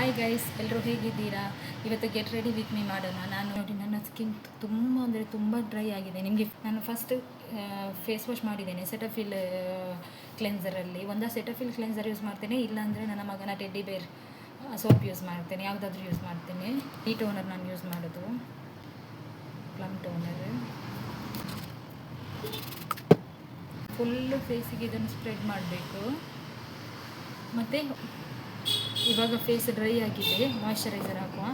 Hi guys, ಎಲ್ಲರೂ ಹೇಗಿದ್ದೀರಾ? ಇವತ್ತು ಗೆಟ್ ರೆಡಿ ವಿತ್ ಮೀ ಮಾಡೋಣ. ನಾನು ನೋಡಿ, ನನ್ನ ಸ್ಕಿನ್ ತುಂಬ ಅಂದರೆ ತುಂಬ ಡ್ರೈ ಆಗಿದೆ. ನಿಮಗೆ ನಾನು ಫಸ್ಟ್ ಫೇಸ್ ವಾಶ್ ಮಾಡಿದ್ದೇನೆ ಸೆಟಫಿಲ್ ಕ್ಲೆನ್ಸರಲ್ಲಿ. ಸೆಟಫಿಲ್ ಕ್ಲೆನ್ಸರ್ ಯೂಸ್ ಮಾಡ್ತೇನೆ, ಇಲ್ಲಾಂದರೆ ನನ್ನ ಮಗನ ಟೆಡ್ಡಿ ಬೇರ್ ಸೋಪ್ ಯೂಸ್ ಮಾಡ್ತೇನೆ. ಯಾವುದಾದ್ರೂ ಯೂಸ್ ಮಾಡ್ತೇನೆ. ಈ ಟೋನರ್ ನಾನು ಯೂಸ್ ಮಾಡೋದು ಪ್ಲಮ್ ಟೋನರ್. ಫುಲ್ಲು ಫೇಸಿಗೆ ಇದನ್ನು ಸ್ಪ್ರೆಡ್ ಮಾಡಬೇಕು. ಮತ್ತು ಇವಾಗ ಫೇಸ್ ಡ್ರೈ ಆಗಿದೆ, ಮಾಯ್ಶ್ಚರೈಸರ್ ಹಾಕುವ.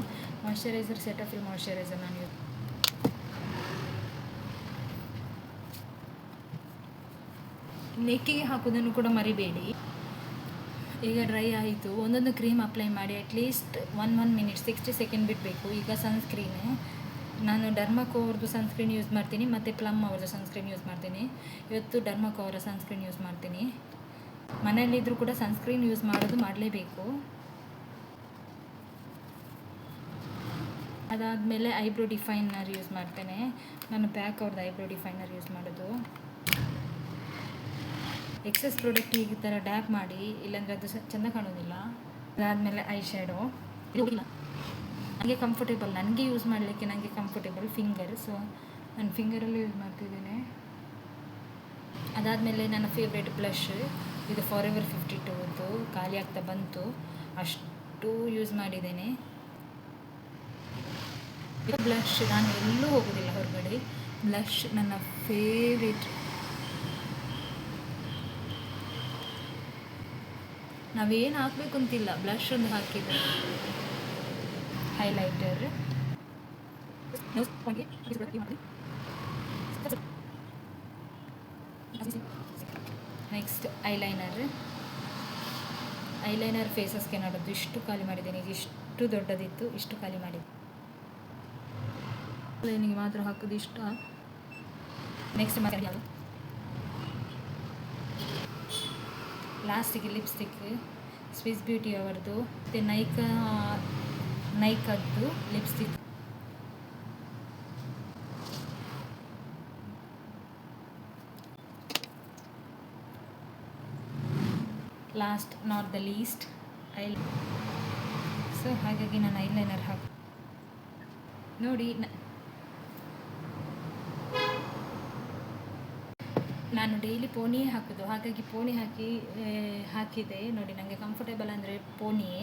ಮಾಯ್ಶ್ಚರೈಸರ್ ಸೆಟಫಿಲ್ ಮಾಯ್ಶ್ಚರೈಸರ್ ನಾನು ನೆಕ್ಕಿಗೆ ಹಾಕೋದನ್ನು ಕೂಡ ಮರಿಬೇಡಿ. ಈಗ ಡ್ರೈ ಆಯಿತು, ಒಂದೊಂದು ಕ್ರೀಮ್ ಅಪ್ಲೈ ಮಾಡಿ ಅಟ್ಲೀಸ್ಟ್ 1 ಮಿನಿಟ್ 60 ಸೆಕೆಂಡ್ ಬಿಡಬೇಕು. ಈಗ ಸನ್ಸ್ಕ್ರೀನ್ ನಾನು ಡರ್ಮಾಕೋ ಅವ್ರದ್ದು ಸನ್ಸ್ಕ್ರೀನ್ ಯೂಸ್ ಮಾಡ್ತೀನಿ, ಮತ್ತು ಪ್ಲಮ್ ಅವ್ರದ್ದು ಸನ್ಸ್ಕ್ರೀನ್ ಯೂಸ್ ಮಾಡ್ತೀನಿ. ಇವತ್ತು ಡರ್ಮಾಕೋ ಅವರ ಸನ್ಸ್ಕ್ರೀನ್ ಯೂಸ್ ಮಾಡ್ತೀನಿ. ಮನೆಯಲ್ಲಿದ್ದರೂ ಕೂಡ ಸನ್ಸ್ಕ್ರೀನ್ ಯೂಸ್ ಮಾಡಲೇಬೇಕು. ಅದಾದಮೇಲೆ ಐಬ್ರೋ ಡಿಫೈನರ್ ಯೂಸ್ ಮಾಡ್ತೇನೆ. ನಾನು ಪ್ಯಾಕ್ ಅವ್ರದ್ದು ಐಬ್ರೋ ಡಿಫೈನರ್ ಯೂಸ್ ಮಾಡೋದು. ಎಕ್ಸಸ್ ಪ್ರಾಡಕ್ಟ್ ಈ ಥರ ಡ್ಯಾಪ್ ಮಾಡಿ, ಇಲ್ಲಾಂದರೆ ಅದು ಚೆಂದ ಕಾಣೋದಿಲ್ಲ. ಅದಾದಮೇಲೆ ಐ ಶ್ಯಾಡೋ. ನನಗೆ ಕಂಫರ್ಟೇಬಲ್, ನನಗೆ ಯೂಸ್ ಮಾಡಲಿಕ್ಕೆ ನನಗೆ ಕಂಫರ್ಟೇಬಲ್ ಫಿಂಗರ್, ಸೊ ನಾನು ಫಿಂಗರಲ್ಲಿ ಯೂಸ್ ಮಾಡ್ತಿದ್ದೇನೆ. ಅದಾದಮೇಲೆ ನನ್ನ ಫೇವ್ರೇಟ್ ಬ್ಲಷ್, ಇದು ಫಾರೆವರ್ 52ದು ಖಾಲಿ ಆಗ್ತಾ ಬಂತು, ಅಷ್ಟು ಯೂಸ್ ಮಾಡಿದ್ದೇನೆ. ಬ್ಲಷ್ ನಾನು ಎಲ್ಲೂ ಹೋಗೋದಿಲ್ಲ ಹೊರಗಡೆ, ಬ್ಲಷ್ ನನ್ನ ಫೇವ್ರೇಟ್. ನಾವೇನು ಹಾಕಬೇಕು ಅಂತಿಲ್ಲ, ಬ್ಲಷ್ ಒಂದು ಹಾಕಿದರೆ. ಹೈಲೈಟರ್, ನೆಕ್ಸ್ಟ್ ಐಲೈನರ್ ಫೇಸಸ್ಗೆ ನೋಡೋದು. ಇಷ್ಟು ಖಾಲಿ ಮಾಡಿದ್ದೇನೆ, ಇದು ಇಷ್ಟು ದೊಡ್ಡದಿತ್ತು, ಇಷ್ಟು ಖಾಲಿ ಮಾಡಿದ್ದೆ. ಲೈನಿಗೆ ಮಾತ್ರ ಹಾಕೋದು ಇಷ್ಟ. ನೆಕ್ಸ್ಟ್ ಲಾಸ್ಟಿಗೆ ಲಿಪ್ಸ್ಟಿಕ್, ಸ್ವಿಸ್ ಬ್ಯೂಟಿ ಅವರದು, ಮತ್ತು ನೈಕದ್ದು lipstick. Last not the least so ಹಾಗಾಗಿ ನಾನು ಐಲೈನರ್ ನೋಡಿ. ನಾನು ಡೈಲಿ ಪೋನಿಯೇ ಹಾಕೋದು, ಹಾಗಾಗಿ ಪೋನಿ ಹಾಕಿದೆ ನೋಡಿ. ನನಗೆ ಕಂಫರ್ಟೇಬಲ್ ಅಂದರೆ ಪೋನಿಯೇ.